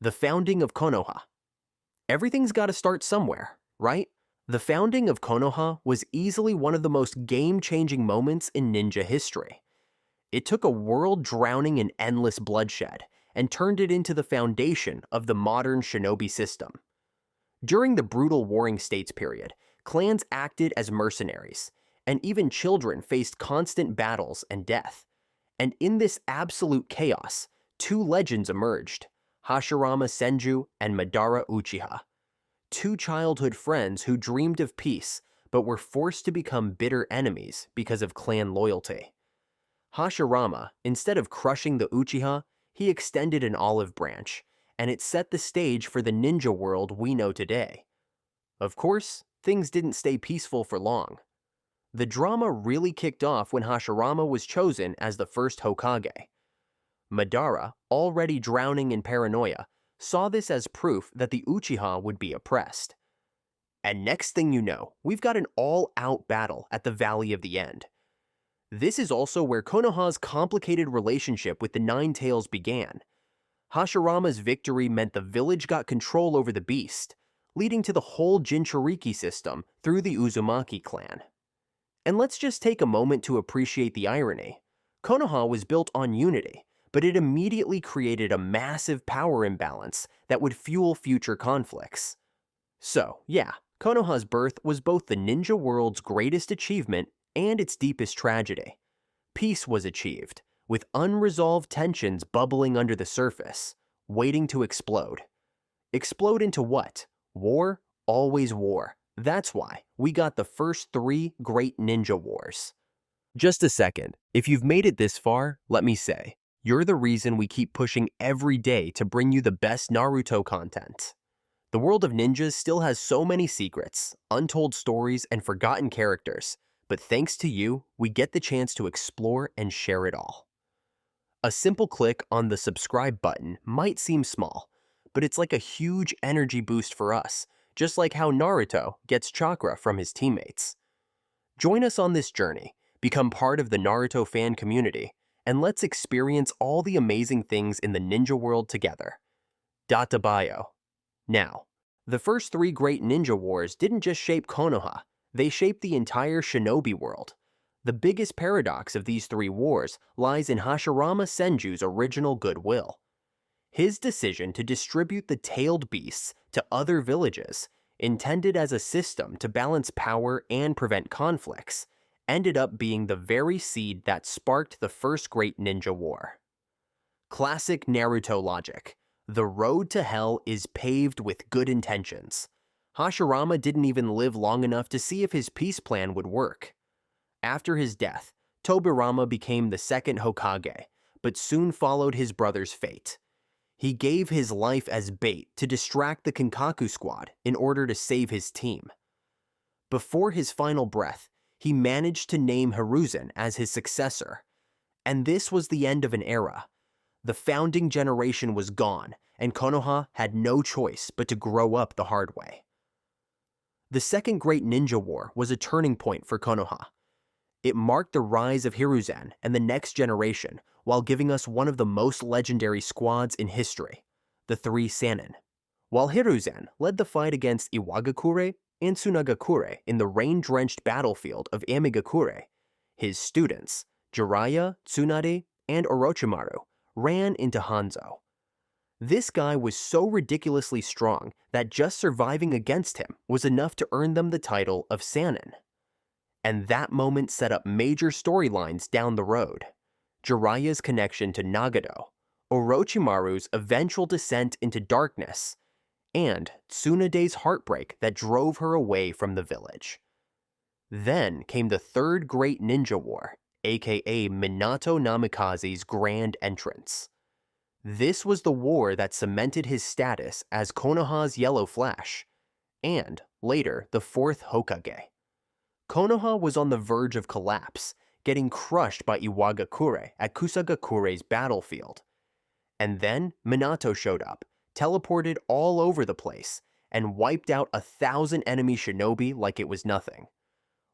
The Founding of Konoha. Everything's got to start somewhere, right? The founding of Konoha was easily one of the most game-changing moments in ninja history. It took a world drowning in endless bloodshed and turned it into the foundation of the modern shinobi system. During the brutal Warring States period, clans acted as mercenaries, and even children faced constant battles and death. And in this absolute chaos, two legends emerged: Hashirama Senju and Madara Uchiha. Two childhood friends who dreamed of peace, but were forced to become bitter enemies because of clan loyalty. Hashirama, instead of crushing the Uchiha, he extended an olive branch, and it set the stage for the ninja world we know today. Of course, things didn't stay peaceful for long. The drama really kicked off when Hashirama was chosen as the first Hokage. Madara, already drowning in paranoia, saw this as proof that the Uchiha would be oppressed. And next thing you know, we've got an all-out battle at the Valley of the End. This is also where Konoha's complicated relationship with the Ninetales began. Hashirama's victory meant the village got control over the beast, leading to the whole Jinchuriki system through the Uzumaki clan. And let's just take a moment to appreciate the irony. Konoha was built on unity, but it immediately created a massive power imbalance that would fuel future conflicts. So, yeah, Konoha's birth was both the ninja world's greatest achievement and its deepest tragedy. Peace was achieved, with unresolved tensions bubbling under the surface, waiting to explode. Explode into what? War? Always war. That's why we got the first three great ninja wars. Just a second, if you've made it this far, let me say, you're the reason we keep pushing every day to bring you the best Naruto content. The world of ninjas still has so many secrets, untold stories, and forgotten characters, but thanks to you, we get the chance to explore and share it all. A simple click on the subscribe button might seem small, but it's like a huge energy boost for us, just like how Naruto gets chakra from his teammates. Join us on this journey, become part of the Naruto fan community, and let's experience all the amazing things in the ninja world together. Data bio. Now, the first three great ninja wars didn't just shape Konoha, they shaped the entire shinobi world. The biggest paradox of these three wars lies in Hashirama Senju's original goodwill. His decision to distribute the tailed beasts to other villages, intended as a system to balance power and prevent conflicts, ended up being the very seed that sparked the first great ninja war. Classic Naruto logic. The road to hell is paved with good intentions. Hashirama didn't even live long enough to see if his peace plan would work. After his death, Tobirama became the second Hokage, but soon followed his brother's fate. He gave his life as bait to distract the Kinkaku squad in order to save his team. Before his final breath, he managed to name Hiruzen as his successor. And this was the end of an era. The founding generation was gone, and Konoha had no choice but to grow up the hard way. The Second Great Ninja War was a turning point for Konoha. It marked the rise of Hiruzen and the next generation, while giving us one of the most legendary squads in history, the Three Sannin. While Hiruzen led the fight against Iwagakure and Tsunagakure in the rain-drenched battlefield of Amigakure, his students, Jiraiya, Tsunade, and Orochimaru, ran into Hanzo. This guy was so ridiculously strong that just surviving against him was enough to earn them the title of Sannin. And that moment set up major storylines down the road. Jiraiya's connection to Nagato, Orochimaru's eventual descent into darkness, and Tsunade's heartbreak that drove her away from the village. Then came the Third Great Ninja War, aka Minato Namikaze's grand entrance. This was the war that cemented his status as Konoha's Yellow Flash, and, later, the fourth Hokage. Konoha was on the verge of collapse, getting crushed by Iwagakure at Kusagakure's battlefield. And then Minato showed up, teleported all over the place, and wiped out 1,000 enemy shinobi like it was nothing.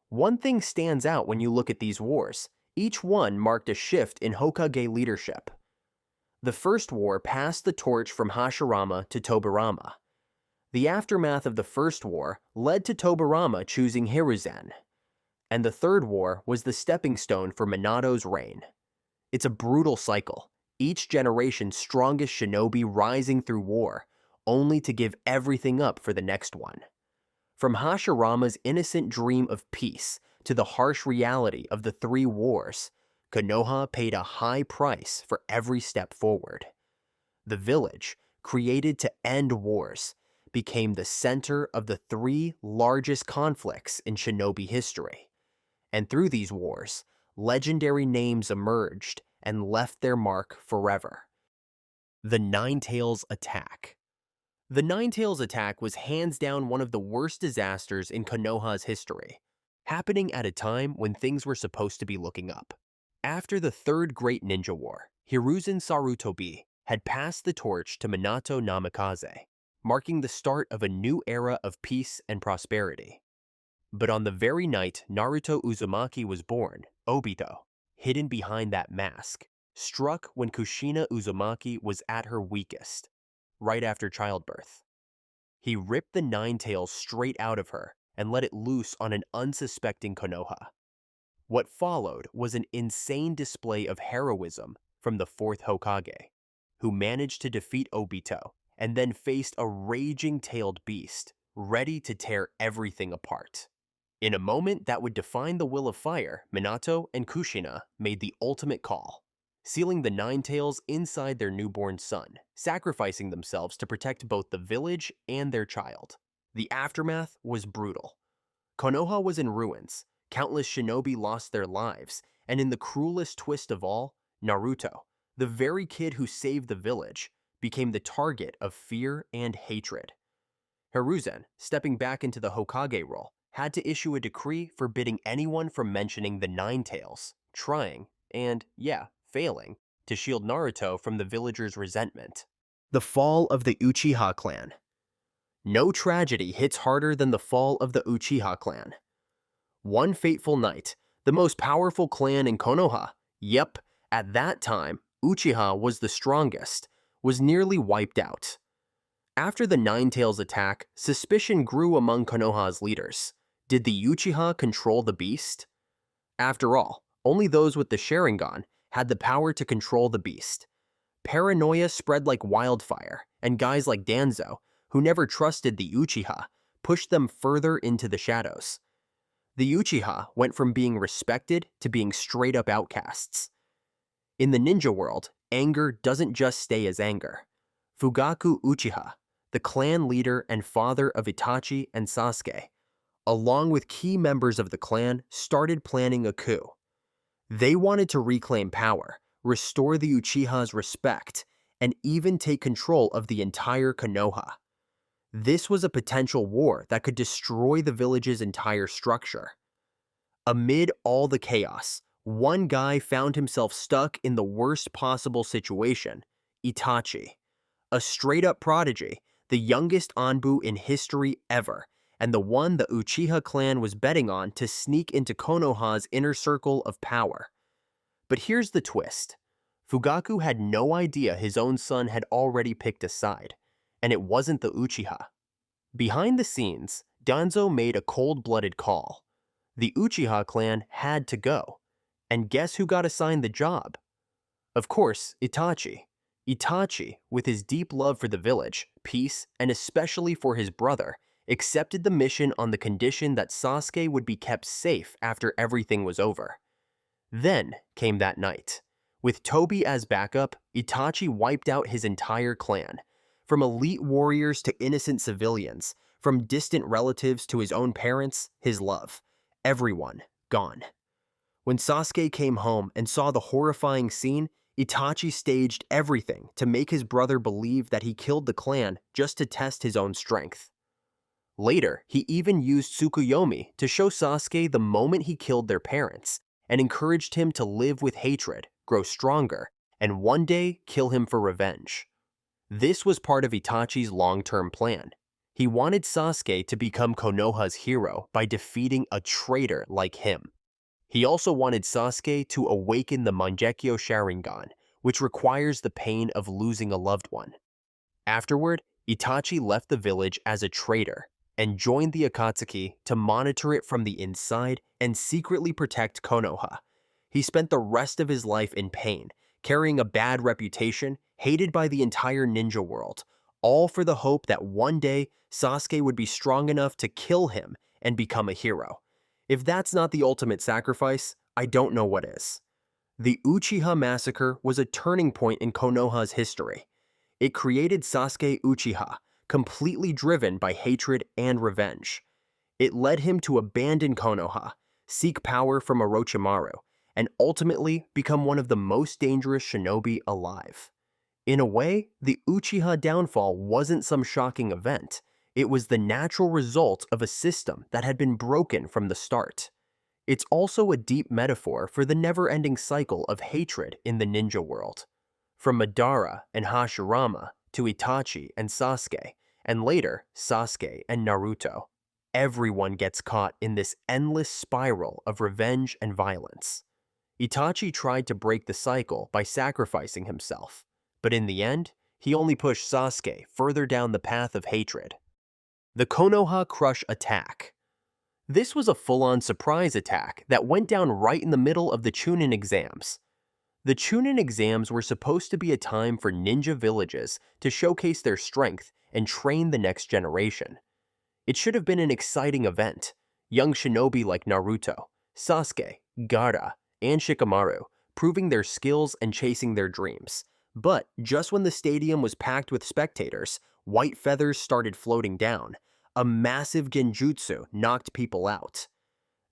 One thing stands out when you look at these wars. Each one marked a shift in Hokage leadership. The First War passed the torch from Hashirama to Tobirama. The aftermath of the First War led to Tobirama choosing Hiruzen, and the Third War was the stepping stone for Minato's reign. It's a brutal cycle, each generation's strongest shinobi rising through war, only to give everything up for the next one. From Hashirama's innocent dream of peace to the harsh reality of the three wars, Konoha paid a high price for every step forward. The village, created to end wars, became the center of the three largest conflicts in shinobi history. And through these wars, legendary names emerged and left their mark forever. The Ninetales Attack. The Ninetales Attack was hands down one of the worst disasters in Konoha's history, happening at a time when things were supposed to be looking up. After the Third Great Ninja War, Hiruzen Sarutobi had passed the torch to Minato Namikaze, marking the start of a new era of peace and prosperity. But on the very night Naruto Uzumaki was born, Obito, hidden behind that mask, struck when Kushina Uzumaki was at her weakest, right after childbirth. He ripped the Ninetales straight out of her and let it loose on an unsuspecting Konoha. What followed was an insane display of heroism from the fourth Hokage, who managed to defeat Obito and then faced a raging tailed beast, ready to tear everything apart. In a moment that would define the will of fire, Minato and Kushina made the ultimate call, sealing the Ninetales inside their newborn son, sacrificing themselves to protect both the village and their child. The aftermath was brutal. Konoha was in ruins, countless shinobi lost their lives, and in the cruelest twist of all, Naruto, the very kid who saved the village, became the target of fear and hatred. Hiruzen, stepping back into the Hokage role, had to issue a decree forbidding anyone from mentioning the Ninetales, trying, and failing, to shield Naruto from the villagers' resentment. The fall of the Uchiha clan. No tragedy hits harder than the fall of the Uchiha clan. One fateful night, the most powerful clan in Konoha, at that time, Uchiha was the strongest, was nearly wiped out. After the Ninetales attack, suspicion grew among Konoha's leaders. Did the Uchiha control the beast? After all, only those with the Sharingan had the power to control the beast. Paranoia spread like wildfire, and guys like Danzo, who never trusted the Uchiha, pushed them further into the shadows. The Uchiha went from being respected to being straight-up outcasts. In the ninja world, anger doesn't just stay as anger. Fugaku Uchiha, the clan leader and father of Itachi and Sasuke, along with key members of the clan, started planning a coup. They wanted to reclaim power, restore the Uchiha's respect, and even take control of the entire Konoha. This was a potential war that could destroy the village's entire structure. Amid all the chaos, one guy found himself stuck in the worst possible situation, Itachi. A straight-up prodigy, the youngest Anbu in history ever, and the one the Uchiha clan was betting on to sneak into Konoha's inner circle of power. But here's the twist. Fugaku had no idea his own son had already picked a side, and it wasn't the Uchiha. Behind the scenes, Danzo made a cold-blooded call. The Uchiha clan had to go. And guess who got assigned the job? Of course, Itachi. Itachi, with his deep love for the village, peace, and especially for his brother, accepted the mission on the condition that Sasuke would be kept safe after everything was over. Then came that night. With Tobi as backup, Itachi wiped out his entire clan. From elite warriors to innocent civilians, from distant relatives to his own parents, his love. Everyone gone. When Sasuke came home and saw the horrifying scene, Itachi staged everything to make his brother believe that he killed the clan just to test his own strength. Later, he even used Tsukuyomi to show Sasuke the moment he killed their parents, and encouraged him to live with hatred, grow stronger, and one day kill him for revenge. This was part of Itachi's long-term plan. He wanted Sasuke to become Konoha's hero by defeating a traitor like him. He also wanted Sasuke to awaken the Mangekyo Sharingan, which requires the pain of losing a loved one. Afterward, Itachi left the village as a traitor and joined the Akatsuki to monitor it from the inside and secretly protect Konoha. He spent the rest of his life in pain, carrying a bad reputation, hated by the entire ninja world, all for the hope that one day Sasuke would be strong enough to kill him and become a hero. If that's not the ultimate sacrifice, I don't know what is. The Uchiha massacre was a turning point in Konoha's history. It created Sasuke Uchiha, completely driven by hatred and revenge. It led him to abandon Konoha, seek power from Orochimaru, and ultimately become one of the most dangerous shinobi alive. In a way, the Uchiha downfall wasn't some shocking event. It was the natural result of a system that had been broken from the start. It's also a deep metaphor for the never-ending cycle of hatred in the ninja world. From Madara and Hashirama to Itachi and Sasuke, and later Sasuke and Naruto, everyone gets caught in this endless spiral of revenge and violence. Itachi tried to break the cycle by sacrificing himself, but in the end, he only pushed Sasuke further down the path of hatred. The Konoha Crush Attack. This was a full-on surprise attack that went down right in the middle of the Chunin exams. The Chunin exams were supposed to be a time for ninja villages to showcase their strength and train the next generation. It should have been an exciting event. Young shinobi like Naruto, Sasuke, Gaara, and Shikamaru proving their skills and chasing their dreams. But just when the stadium was packed with spectators, white feathers started floating down. A massive genjutsu knocked people out.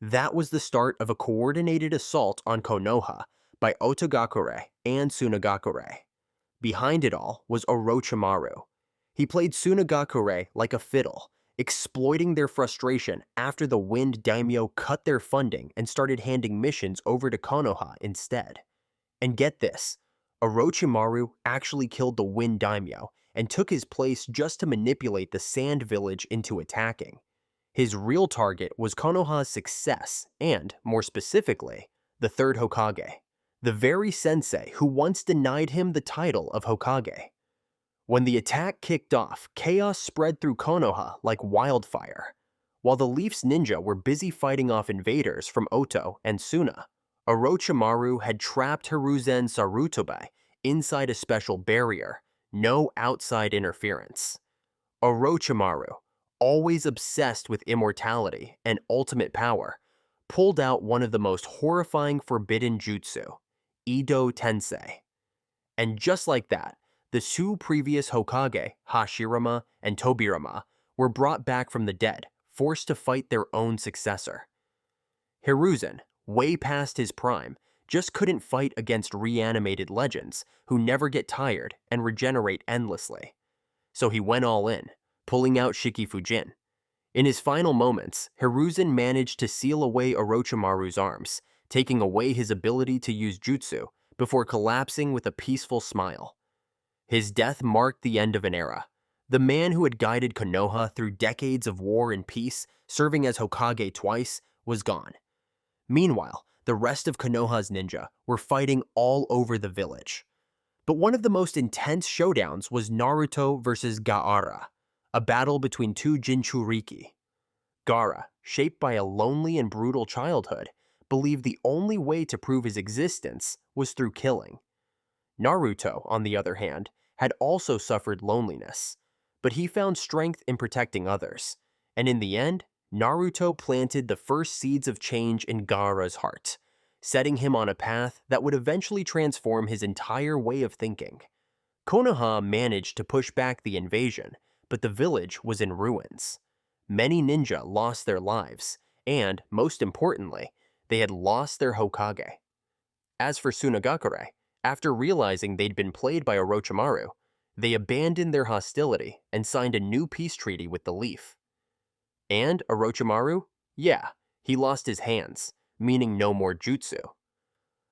That was the start of a coordinated assault on Konoha by Otogakure and Tsunagakure. Behind it all was Orochimaru. He played Tsunagakure like a fiddle, exploiting their frustration after the Wind Daimyo cut their funding and started handing missions over to Konoha instead. And get this, Orochimaru actually killed the Wind Daimyo and took his place just to manipulate the Sand Village into attacking. His real target was Konoha's success and, more specifically, the third Hokage, the very sensei who once denied him the title of Hokage. When the attack kicked off, chaos spread through Konoha like wildfire. While the Leafs ninja were busy fighting off invaders from Oto and Suna, Orochimaru had trapped Hiruzen Sarutobi inside a special barrier, no outside interference. Orochimaru, always obsessed with immortality and ultimate power, pulled out one of the most horrifying forbidden jutsu, Ido Tensei. And just like that, the two previous Hokage, Hashirama and Tobirama, were brought back from the dead, forced to fight their own successor. Hiruzen, way past his prime, just couldn't fight against reanimated legends who never get tired and regenerate endlessly. So he went all in, pulling out Shikifujin. In his final moments, Hiruzen managed to seal away Orochimaru's arms, taking away his ability to use jutsu before collapsing with a peaceful smile. His death marked the end of an era. The man who had guided Konoha through decades of war and peace, serving as Hokage twice, was gone. Meanwhile, the rest of Konoha's ninja were fighting all over the village. But one of the most intense showdowns was Naruto versus Gaara, a battle between two Jinchuriki. Gaara, shaped by a lonely and brutal childhood, believed the only way to prove his existence was through killing. Naruto, on the other hand, had also suffered loneliness, but he found strength in protecting others, and in the end, Naruto planted the first seeds of change in Gaara's heart, setting him on a path that would eventually transform his entire way of thinking. Konoha managed to push back the invasion, but the village was in ruins. Many ninja lost their lives, and, most importantly, they had lost their Hokage. As for Tsunagakure, after realizing they'd been played by Orochimaru, they abandoned their hostility and signed a new peace treaty with the Leaf. And Orochimaru? Yeah, he lost his hands, meaning no more jutsu.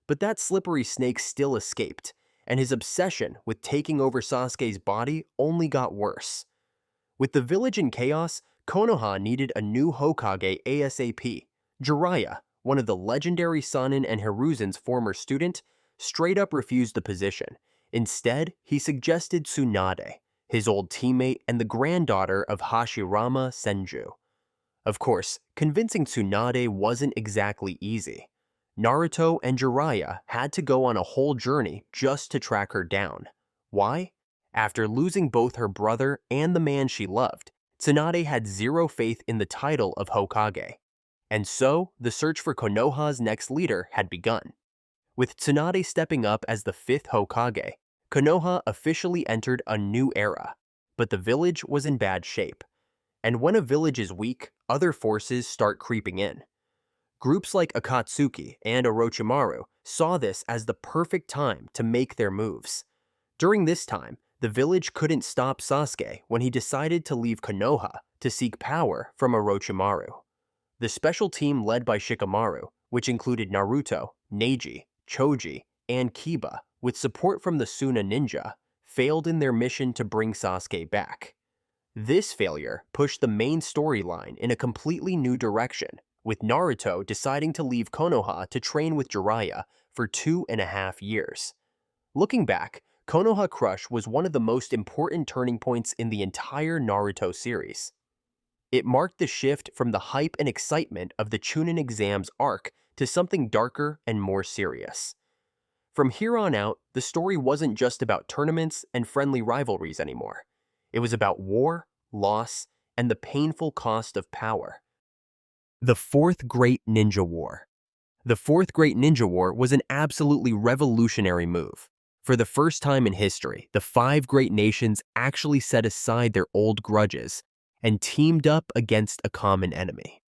But that slippery snake still escaped, and his obsession with taking over Sasuke's body only got worse. With the village in chaos, Konoha needed a new Hokage ASAP. Jiraiya, one of the legendary Sannin and Hiruzen's former student, straight up refused the position. Instead, he suggested Tsunade, his old teammate and the granddaughter of Hashirama Senju. Of course, convincing Tsunade wasn't exactly easy. Naruto and Jiraiya had to go on a whole journey just to track her down. Why? After losing both her brother and the man she loved, Tsunade had zero faith in the title of Hokage. And so, the search for Konoha's next leader had begun. With Tsunade stepping up as the 5th Hokage, Konoha officially entered a new era. But the village was in bad shape. And when a village is weak, other forces start creeping in. Groups like Akatsuki and Orochimaru saw this as the perfect time to make their moves. During this time, the village couldn't stop Sasuke when he decided to leave Konoha to seek power from Orochimaru. The special team led by Shikamaru, which included Naruto, Neji, Choji, and Kiba, with support from the Suna ninja, failed in their mission to bring Sasuke back. This failure pushed the main storyline in a completely new direction, with Naruto deciding to leave Konoha to train with Jiraiya for 2.5 years. Looking back, Konoha Crush was one of the most important turning points in the entire Naruto series. It marked the shift from the hype and excitement of the Chunin exams arc to something darker and more serious. From here on out, the story wasn't just about tournaments and friendly rivalries anymore. It was about war, loss, and the painful cost of power. The Fourth Great Ninja War. The Fourth Great Ninja War was an absolutely revolutionary move. For the first time in history, the 5 great nations actually set aside their old grudges and teamed up against a common enemy.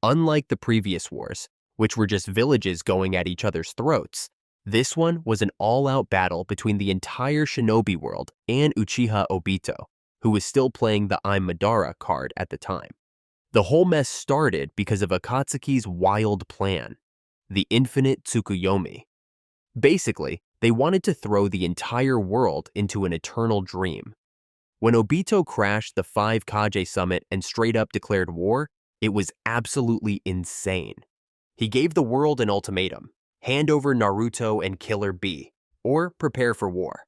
Unlike the previous wars, which were just villages going at each other's throats, this one was an all-out battle between the entire shinobi world and Uchiha Obito, who was still playing the I'm Madara card at the time. The whole mess started because of Akatsuki's wild plan, the infinite Tsukuyomi. Basically, they wanted to throw the entire world into an eternal dream. When Obito crashed the 5 Kage summit and straight up declared war, it was absolutely insane. He gave the world an ultimatum: hand over Naruto and Killer Bee, or prepare for war.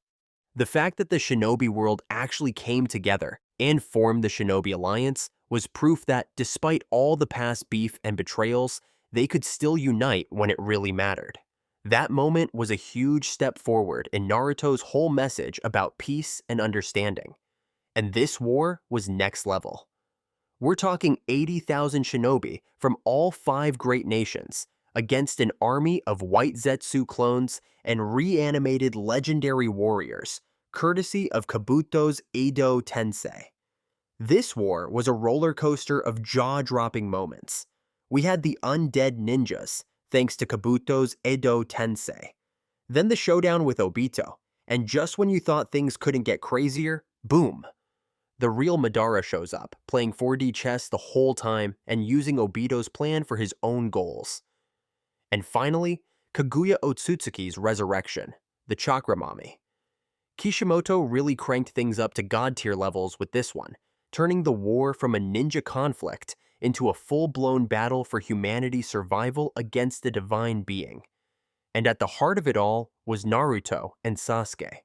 The fact that the shinobi world actually came together and formed the Shinobi Alliance was proof that, despite all the past beef and betrayals, they could still unite when it really mattered. That moment was a huge step forward in Naruto's whole message about peace and understanding. And this war was next level. We're talking 80,000 shinobi from all 5 great nations against an army of white Zetsu clones and reanimated legendary warriors, courtesy of Kabuto's Edo Tensei. This war was a roller coaster of jaw-dropping moments. We had the undead ninjas, thanks to Kabuto's Edo Tensei. Then the showdown with Obito, and just when you thought things couldn't get crazier, boom! The real Madara shows up, playing 4D chess the whole time and using Obito's plan for his own goals. And finally, Kaguya Otsutsuki's resurrection, the Chakra Mami. Kishimoto really cranked things up to god-tier levels with this one, turning the war from a ninja conflict into a full-blown battle for humanity's survival against a divine being. And at the heart of it all was Naruto and Sasuke.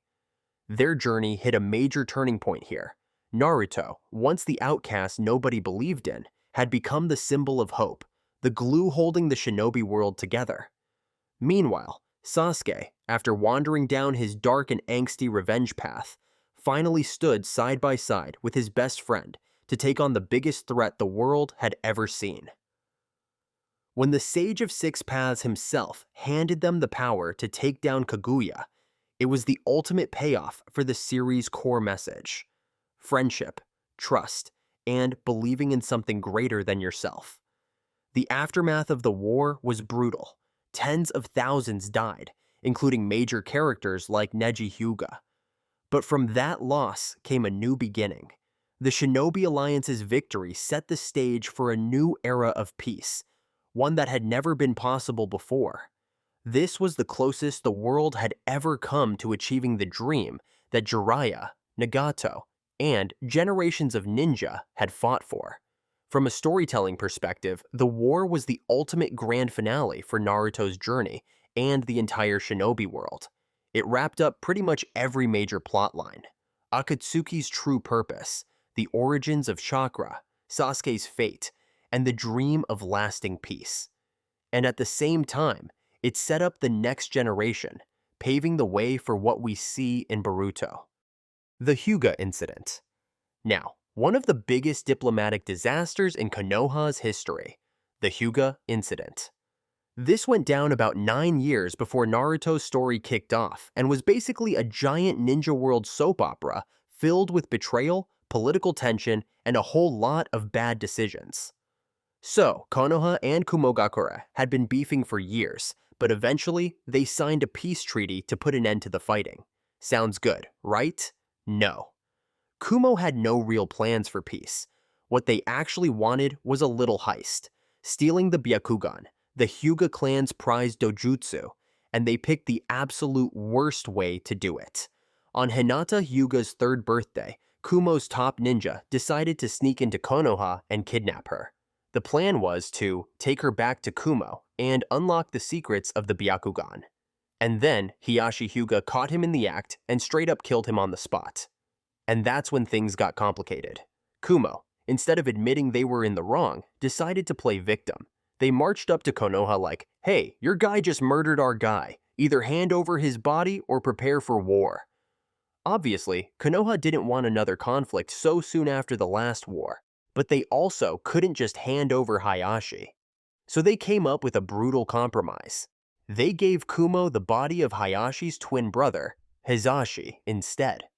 Their journey hit a major turning point here. Naruto, once the outcast nobody believed in, had become the symbol of hope, the glue holding the shinobi world together. Meanwhile, Sasuke, after wandering down his dark and angsty revenge path, finally stood side by side with his best friend to take on the biggest threat the world had ever seen. When the Sage of Six Paths himself handed them the power to take down Kaguya, it was the ultimate payoff for the series' core message: friendship, trust, and believing in something greater than yourself. The aftermath of the war was brutal. Tens of thousands died, including major characters like Neji Hyuga. But from that loss came a new beginning. The Shinobi Alliance's victory set the stage for a new era of peace, one that had never been possible before. This was the closest the world had ever come to achieving the dream that Jiraiya, Nagato, and generations of ninja had fought for. From a storytelling perspective, the war was the ultimate grand finale for Naruto's journey and the entire shinobi world. It wrapped up pretty much every major plotline. Akatsuki's true purpose, the origins of chakra, Sasuke's fate, and the dream of lasting peace. And at the same time, it set up the next generation, paving the way for what we see in Boruto. The Hyuga Incident. Now, one of the biggest diplomatic disasters in Konoha's history, the Hyuga Incident. This went down about 9 years before Naruto's story kicked off and was basically a giant ninja world soap opera filled with betrayal, political tension, and a whole lot of bad decisions. So, Konoha and Kumogakure had been beefing for years, but eventually they signed a peace treaty to put an end to the fighting. Sounds good, right? No. Kumo had no real plans for peace. What they actually wanted was a little heist, stealing the Byakugan, the Hyuga clan's prized dojutsu, and they picked the absolute worst way to do it. On Hinata Hyuga's 3rd birthday, Kumo's top ninja decided to sneak into Konoha and kidnap her. The plan was to take her back to Kumo and unlock the secrets of the Byakugan. And then Hiyashi Hyuga caught him in the act and straight up killed him on the spot. And that's when things got complicated. Kumo, instead of admitting they were in the wrong, decided to play victim. They marched up to Konoha like, "Hey, your guy just murdered our guy. Either hand over his body or prepare for war." Obviously, Konoha didn't want another conflict so soon after the last war, but they also couldn't just hand over Hayashi. So they came up with a brutal compromise. They gave Kumo the body of Hayashi's twin brother, Hizashi, instead.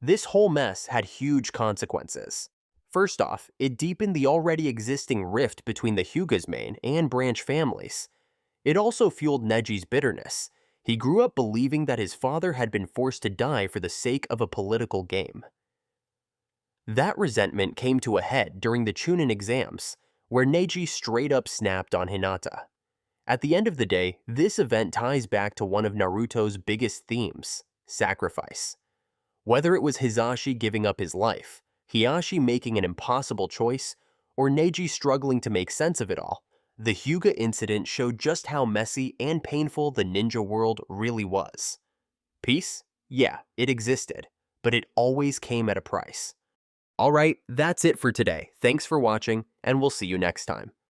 This whole mess had huge consequences. First off, it deepened the already existing rift between the Hyuga's main and branch families. It also fueled Neji's bitterness. He grew up believing that his father had been forced to die for the sake of a political game. That resentment came to a head during the Chunin exams, where Neji straight up snapped on Hinata. At the end of the day, this event ties back to one of Naruto's biggest themes, sacrifice. Whether it was Hizashi giving up his life, Hiyashi making an impossible choice, or Neji struggling to make sense of it all, the Hyuga incident showed just how messy and painful the ninja world really was. Peace? Yeah, it existed, but it always came at a price. Alright, that's it for today. Thanks for watching, and we'll see you next time.